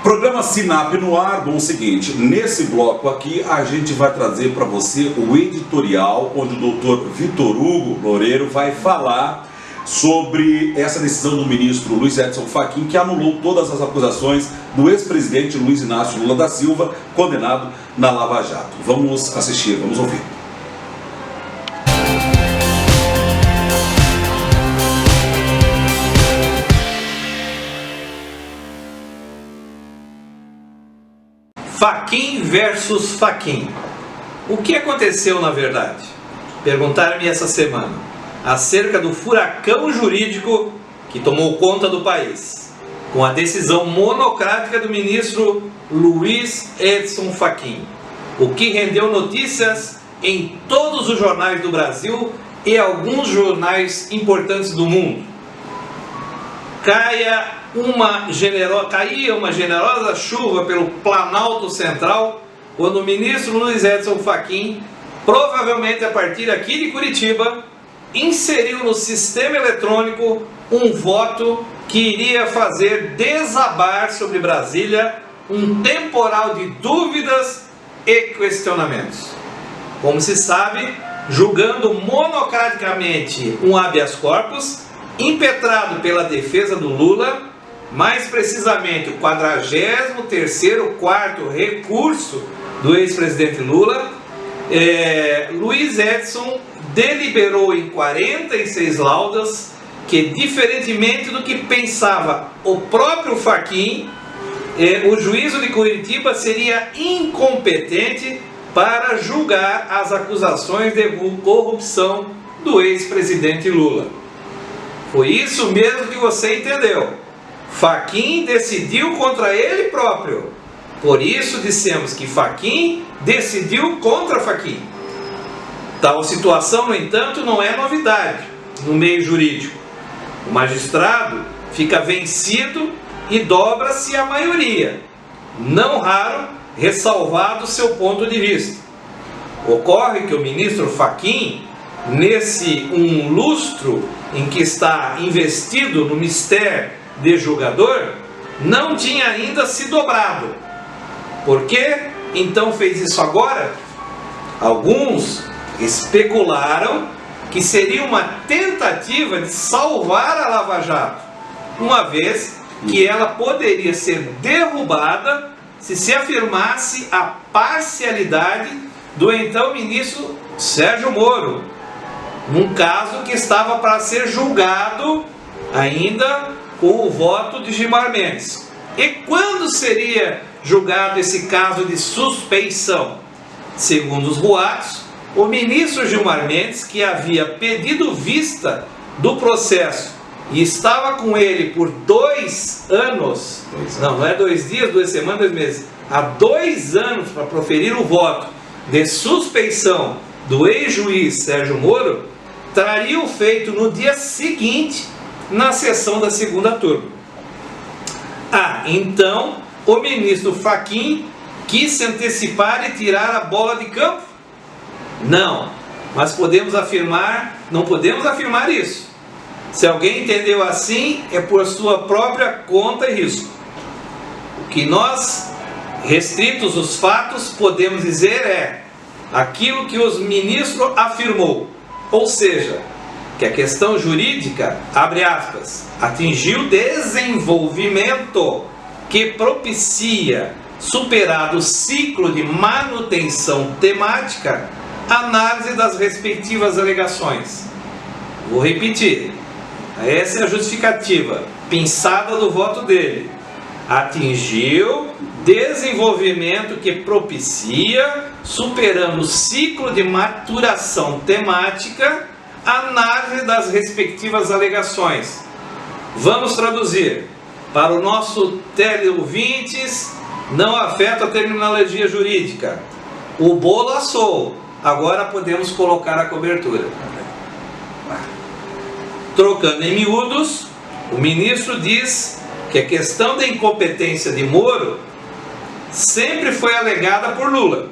Programa Sinap no ar. Bom, o seguinte, nesse bloco aqui a gente vai trazer para você o editorial onde o doutor Vitor Hugo Loureiro vai falar sobre essa decisão do ministro Luiz Edson Fachin, que anulou todas as acusações do ex-presidente Luiz Inácio Lula da Silva, condenado na Lava Jato. Vamos assistir, vamos ouvir. Fachin versus Fachin. O que aconteceu na verdade? Perguntaram-me essa semana acerca do furacão jurídico que tomou conta do país, com a decisão monocrática do ministro Luiz Edson Fachin, o que rendeu notícias em todos os jornais do Brasil e alguns jornais importantes do mundo. Caía uma generosa chuva pelo Planalto Central quando o ministro Luiz Edson Fachin, provavelmente a partir aqui de Curitiba, inseriu no sistema eletrônico um voto que iria fazer desabar sobre Brasília um temporal de dúvidas e questionamentos. Como se sabe, julgando monocraticamente um habeas corpus impetrado pela defesa do Lula, mais precisamente o 43º recurso do ex-presidente Lula, Luiz Edson deliberou em 46 laudas que, diferentemente do que pensava o próprio Fachin, o juízo de Curitiba seria incompetente para julgar as acusações de corrupção do ex-presidente Lula. Foi isso mesmo que você entendeu. Fachin decidiu contra ele próprio. Por isso dissemos que Fachin decidiu contra Fachin. Tal situação, no entanto, não é novidade no meio jurídico. O magistrado fica vencido e dobra-se a maioria, não raro ressalvado seu ponto de vista. Ocorre que o ministro Fachin, nesse um lustro em que está investido no mistério de julgador, não tinha ainda se dobrado. Por que então fez isso agora? Alguns especularam que seria uma tentativa de salvar a Lava Jato, uma vez que ela poderia ser derrubada se afirmasse a parcialidade do então ministro Sérgio Moro, num caso que estava para ser julgado ainda com o voto de Gilmar Mendes. E quando seria julgado esse caso de suspeição? Segundo os boatos, o ministro Gilmar Mendes, que havia pedido vista do processo e estava com ele por 2 anos, não é 2 dias, 2 semanas, 2 meses, há 2 anos para proferir o voto de suspeição do ex-juiz Sérgio Moro, traria o feito no dia seguinte, na sessão da segunda turma. Então o ministro Fachin quis se antecipar e tirar a bola de campo? Não, mas não podemos afirmar isso. Se alguém entendeu assim, é por sua própria conta e risco. O que nós, restritos os fatos, podemos dizer é aquilo que o ministro afirmou, ou seja, que a questão jurídica, abre aspas, atingiu desenvolvimento que propicia, superado o ciclo de manutenção temática, análise das respectivas alegações. Vou repetir, essa é a justificativa, pinçada do voto dele. Atingiu desenvolvimento que propicia, superando o ciclo de maturação temática, análise das respectivas alegações. Vamos traduzir. Para o nosso teleouvintes, não afeta a terminologia jurídica. O bolo assou, agora podemos colocar a cobertura. Trocando em miúdos, o ministro diz que a questão da incompetência de Moro sempre foi alegada por Lula.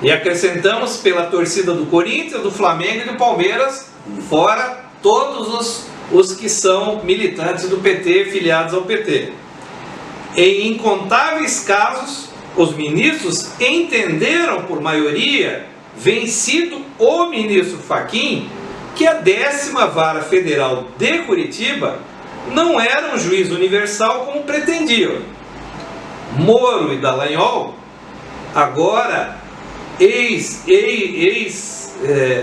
E acrescentamos pela torcida do Corinthians, do Flamengo e do Palmeiras, fora todos os que são militantes do PT, filiados ao PT. Em incontáveis casos, os ministros entenderam por maioria, vencido o ministro Fachin, que a 10ª Vara Federal de Curitiba não era um juiz universal como pretendiam. Moro e Dallagnol, agora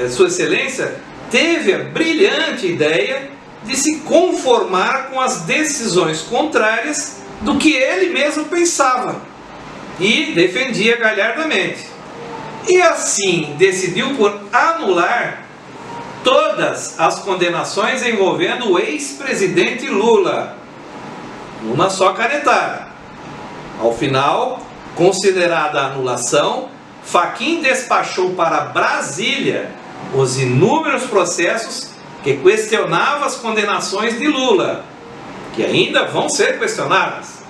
Sua Excelência, teve a brilhante ideia de se conformar com as decisões contrárias do que ele mesmo pensava e defendia galhardamente. E assim decidiu por anular todas as condenações envolvendo o ex-presidente Lula, numa só canetada. Ao final, considerada a anulação, Fachin despachou para Brasília os inúmeros processos que questionavam as condenações de Lula, que ainda vão ser questionadas.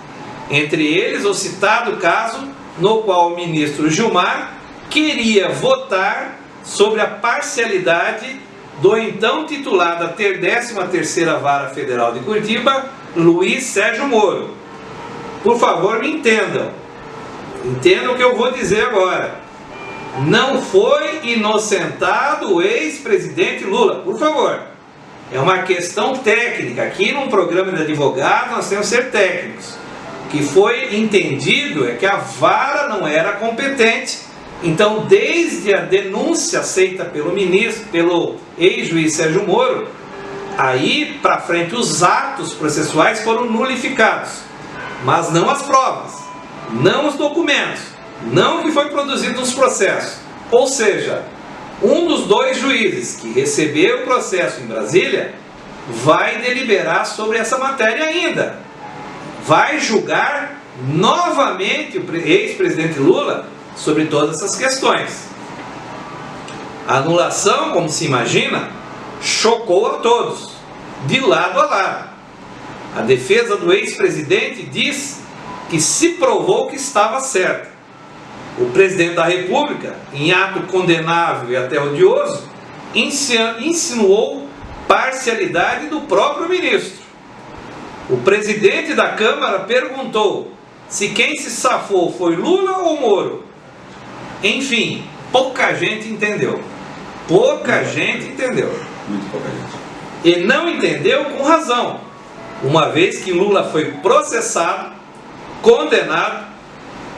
Entre eles, o citado caso no qual o ministro Gilmar queria votar sobre a parcialidade do então titular da 13ª Vara Federal de Curitiba, Luiz Sérgio Moro. Por favor, me entendam. Entendam o que eu vou dizer agora. Não foi inocentado o ex-presidente Lula, por favor. É uma questão técnica. Aqui num programa de advogado nós temos que ser técnicos. O que foi entendido é que a vara não era competente. Então, desde a denúncia aceita pelo ministro, pelo ex-juiz Sérgio Moro, aí para frente os atos processuais foram nulificados, mas não as provas, não os documentos, não o que foi produzido nos processos. Ou seja, um dos dois juízes que recebeu o processo em Brasília vai deliberar sobre essa matéria ainda. Vai julgar novamente o ex-presidente Lula sobre todas essas questões. A anulação, como se imagina, chocou a todos, de lado a lado. A defesa do ex-presidente diz que se provou que estava certo. O presidente da República, em ato condenável e até odioso, insinuou parcialidade do próprio ministro. O presidente da Câmara perguntou se quem se safou foi Lula ou Moro. Enfim, pouca gente entendeu. Pouca gente entendeu. Muito pouca gente. E não entendeu com razão, uma vez que Lula foi processado, condenado,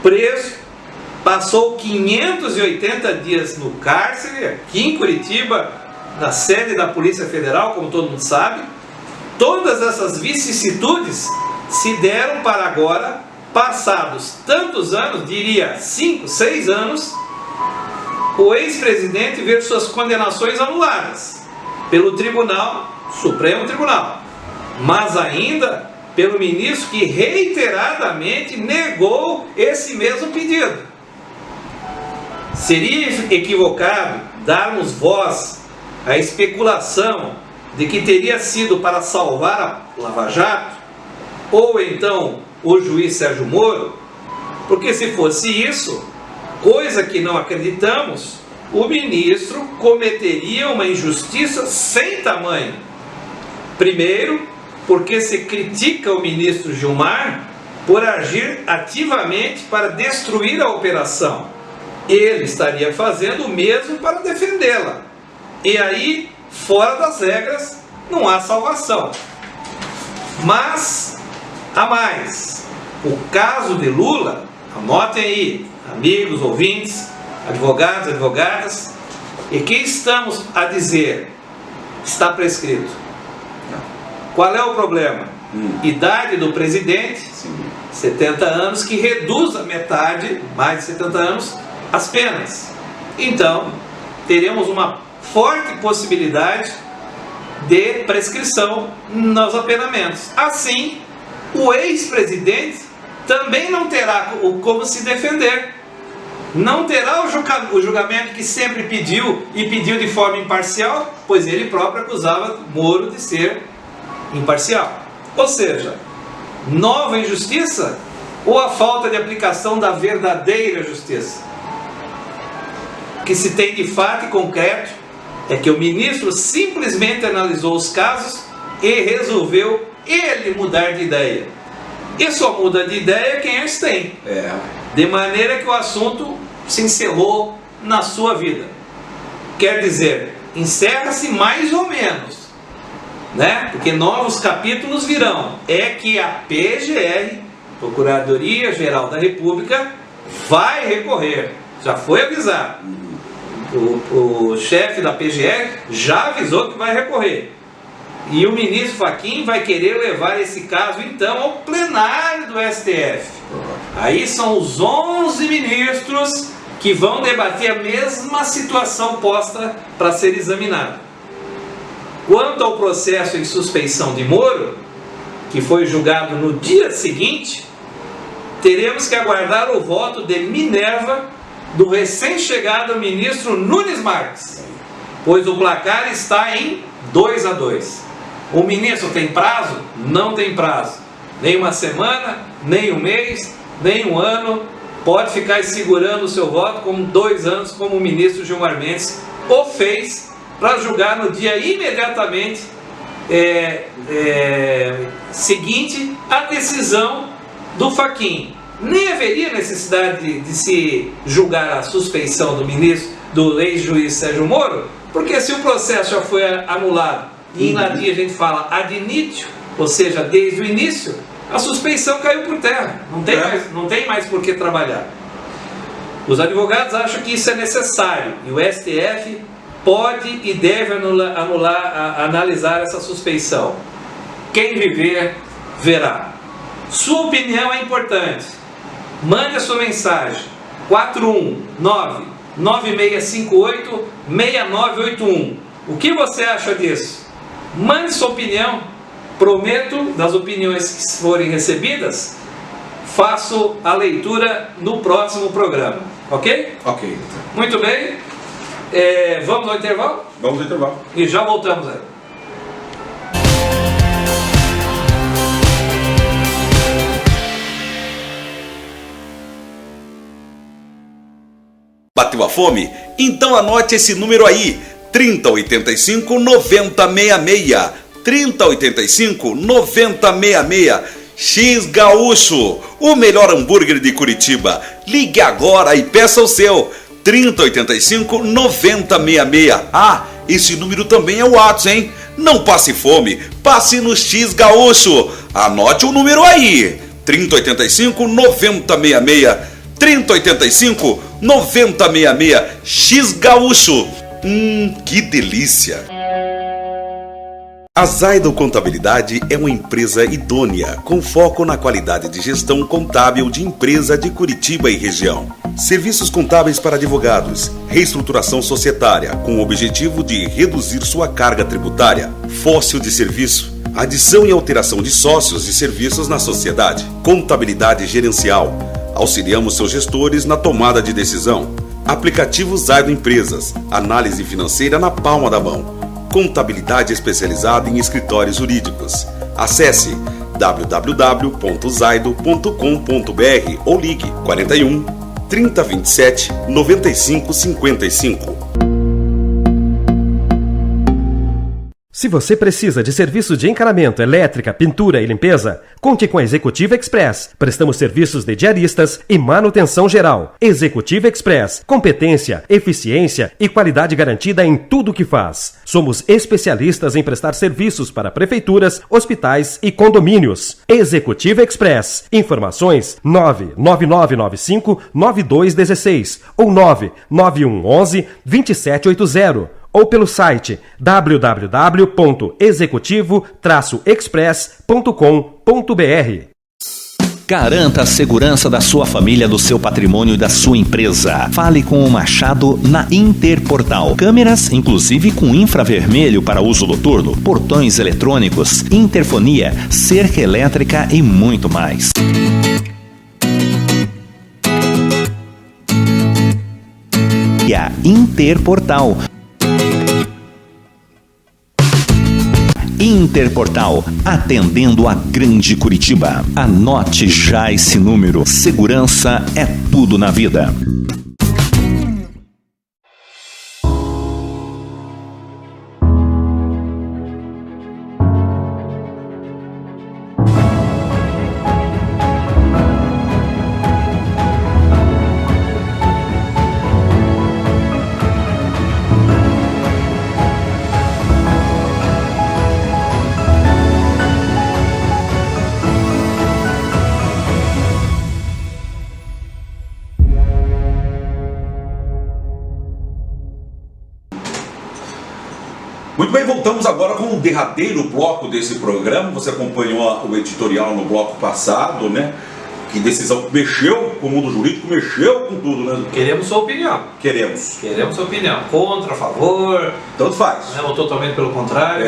preso, passou 580 dias no cárcere, aqui em Curitiba, na sede da Polícia Federal, como todo mundo sabe. Todas essas vicissitudes se deram para agora, passados tantos anos, diria 5, 6 anos, o ex-presidente ver suas condenações anuladas pelo Supremo Tribunal, mas ainda pelo ministro que reiteradamente negou esse mesmo pedido. Seria equivocado darmos voz à especulação de que teria sido para salvar a Lava Jato, ou então o juiz Sérgio Moro, porque se fosse isso, coisa que não acreditamos, o ministro cometeria uma injustiça sem tamanho. Primeiro, porque se critica o ministro Gilmar por agir ativamente para destruir a operação. Ele estaria fazendo o mesmo para defendê-la. E aí fora das regras não há salvação. Mas há mais. O caso de Lula, anotem aí, amigos, ouvintes, advogados, advogadas, e que estamos a dizer está prescrito. Qual é o problema? Idade do presidente, 70 anos, que reduz a metade, mais de 70 anos, as penas. Então, teremos uma forte possibilidade de prescrição nos apenamentos. Assim, o ex-presidente também não terá como se defender. Não terá o julgamento que sempre pediu, e pediu de forma imparcial, pois ele próprio acusava Moro de ser imparcial. Ou seja, nova injustiça ou a falta de aplicação da verdadeira justiça? O que se tem de fato e concreto é que o ministro simplesmente analisou os casos e resolveu ele mudar de ideia. E só muda de ideia quem as tem. De maneira que o assunto se encerrou na sua vida. Quer dizer, encerra-se mais ou menos, né? Porque novos capítulos virão. É que a PGR, Procuradoria Geral da República, vai recorrer. Já foi avisado. O chefe da PGR já avisou que vai recorrer. E o ministro Fachin vai querer levar esse caso então ao plenário do STF. Aí são os 11 ministros que vão debater a mesma situação posta para ser examinada. Quanto ao processo em suspeição de Moro, que foi julgado no dia seguinte, teremos que aguardar o voto de Minerva do recém-chegado ministro Nunes Marques, pois o placar está em 2-2. O ministro tem prazo? Não tem prazo. Nem uma semana, nem um mês, nem um ano. Pode ficar segurando o seu voto como 2 anos, como o ministro Gilmar Mendes o fez, para julgar no dia imediatamente seguinte à decisão do Fachin. Nem haveria necessidade de se julgar a suspeição do ministro, do ex-juiz Sérgio Moro, porque se o processo já foi anulado, e em latim a gente fala ad initio, ou seja, desde o início, a suspeição caiu por terra, não tem mais por que trabalhar. Os advogados acham que isso é necessário, e o STF pode e deve analisar essa suspeição. Quem viver, verá. Sua opinião é importante. Mande a sua mensagem, 419-9658-6981. O que você acha disso? Mande sua opinião. Prometo, das opiniões que forem recebidas, faço a leitura no próximo programa. Ok? Ok. Muito bem. Vamos ao intervalo? Vamos ao intervalo. E já voltamos aí. Bateu a fome? Então anote esse número aí, 3085-9066, 3085-9066, X Gaúcho, o melhor hambúrguer de Curitiba. Ligue agora e peça o seu, 3085-9066. Ah, esse número também é o WhatsApp, hein? Não passe fome, passe no X Gaúcho. Anote o número aí, 3085-9066, 3085-9066, X Gaúcho. Que delícia! A Zaido Contabilidade é uma empresa idônea, com foco na qualidade de gestão contábil de empresa de Curitiba e região. Serviços contábeis para advogados, reestruturação societária, com o objetivo de reduzir sua carga tributária, fóssil de serviço, adição e alteração de sócios e serviços na sociedade, contabilidade gerencial. Auxiliamos seus gestores na tomada de decisão. Aplicativo Zaido Empresas, análise financeira na palma da mão. Contabilidade especializada em escritórios jurídicos. Acesse www.zaido.com.br ou ligue 41 3027 9555. Se você precisa de serviço de encanamento, elétrica, pintura e limpeza, conte com a Executiva Express. Prestamos serviços de diaristas e manutenção geral. Executiva Express. Competência, eficiência e qualidade garantida em tudo o que faz. Somos especialistas em prestar serviços para prefeituras, hospitais e condomínios. Executiva Express. Informações 99995-9216 ou 99111-2780. Ou pelo site www.executivo-express.com.br. Garanta a segurança da sua família, do seu patrimônio e da sua empresa. Fale com o Machado na Interportal. Câmeras, inclusive com infravermelho para uso noturno, portões eletrônicos, interfonia, cerca elétrica e muito mais. E a Interportal. Interportal, atendendo a grande Curitiba. Anote já esse número. Segurança é tudo na vida. Muito bem, voltamos agora com o derradeiro bloco desse programa. Você acompanhou o editorial no bloco passado, né? Que decisão mexeu com o mundo jurídico, mexeu com tudo, né? Queremos sua opinião. Queremos. Queremos sua opinião. Contra, a favor. Tanto faz. Ou totalmente pelo contrário.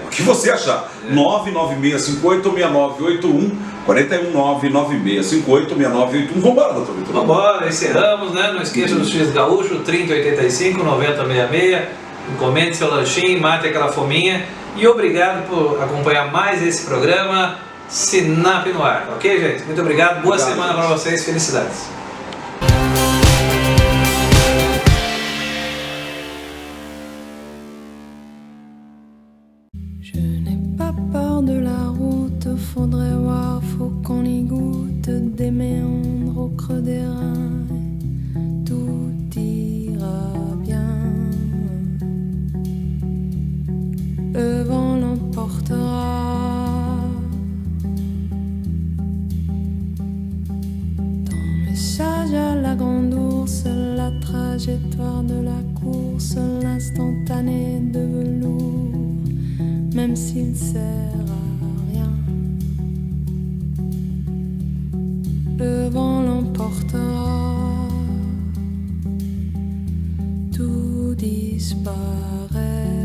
O que você achar. 996586981, 41996586981. Vambora, doutor Vitor. Vambora, encerramos, né? Não esqueça do X Gaúcho, 3085-9066. Encomende seu lanchinho, mate aquela fominha. E obrigado por acompanhar mais esse programa Sinap no Ar, ok, gente? Muito obrigado, boa semana para vocês, felicidades. Je n'ai pas peur de la route, faudrait voir, faut qu'on y goûte, des méandres au creux des reins, tout ira bien. Le vent l'emportera. Ton message à la grande ours, la trajectoire de la course, l'instantané de velours, même s'il sert à rien. Le vent l'emportera, tout disparaît.